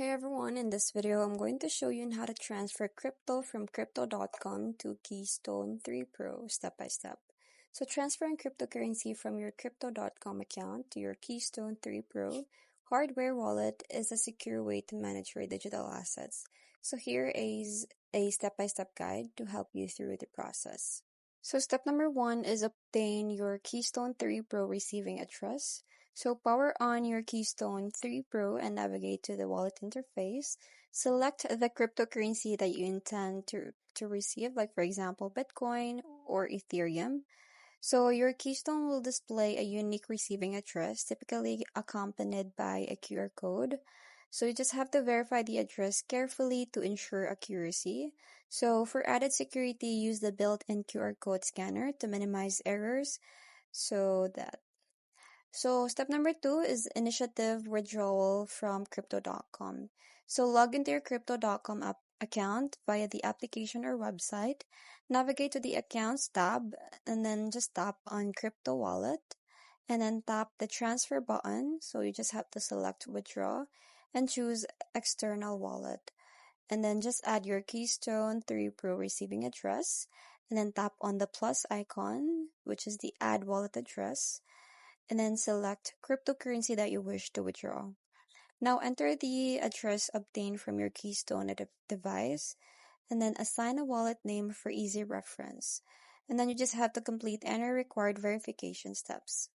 Hey everyone, in this video I'm going to show you on how to transfer crypto from crypto.com to Keystone 3 Pro step by step. So transferring cryptocurrency from your crypto.com account to your Keystone 3 Pro hardware wallet is a secure way to manage your digital assets. So here is a step-by-step guide to help you through the process. So step number 1 is obtain your Keystone 3 Pro receiving address. So power on your Keystone 3 Pro and navigate to the wallet interface. Select the cryptocurrency that you intend to receive, like for example, Bitcoin or Ethereum. So your Keystone will display a unique receiving address, typically accompanied by a QR code. So you just have to verify the address carefully to ensure accuracy. So for added security, use the built-in QR code scanner to minimize errors. So step number 2 is initiative withdrawal from crypto.com. So log into your crypto.com account via the application or website. Navigate to the accounts tab and then just tap on crypto wallet and then tap the transfer button. So you just have to select withdraw and choose external wallet. And then just add your Keystone 3 Pro receiving address and then tap on the plus icon, which is the add wallet address, and then select cryptocurrency that you wish to withdraw. Now enter the address obtained from your Keystone device and then assign a wallet name for easy reference. And then you just have to complete any required verification steps.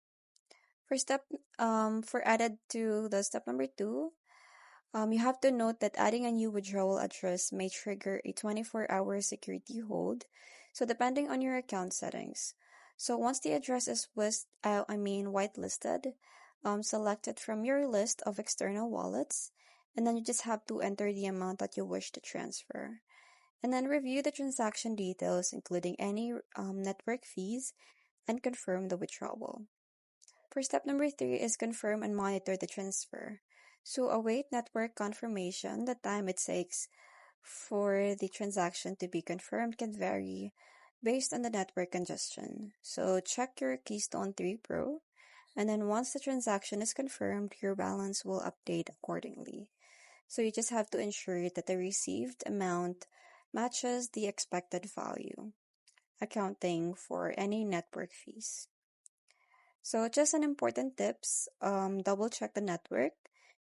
For added to the step number 2, you have to note that adding a new withdrawal address may trigger a 24-hour security hold, so depending on your account settings. So once the address is whitelisted, select it from your list of external wallets, and then you just have to enter the amount that you wish to transfer. And then review the transaction details, including any network fees, and confirm the withdrawal. For step number 3 is confirm and monitor the transfer. So await network confirmation. The time it takes for the transaction to be confirmed can vary based on the network congestion. So check your Keystone 3 Pro, and then once the transaction is confirmed, your balance will update accordingly. So you just have to ensure that the received amount matches the expected value, accounting for any network fees. So just an important tips, double check the network.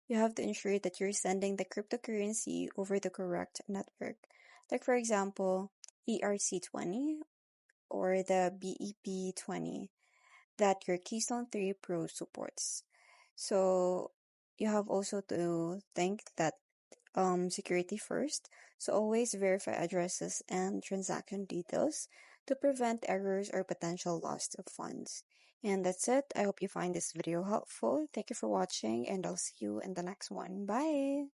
You have to ensure that you're sending the cryptocurrency over the correct network. Like for example, ERC20 or the BEP20 that your Keystone 3 Pro supports. So you have also to think that security first. So always verify addresses and transaction details to prevent errors or potential loss of funds. And that's it. I hope you find this video helpful. Thank you for watching, and I'll see you in the next one. Bye!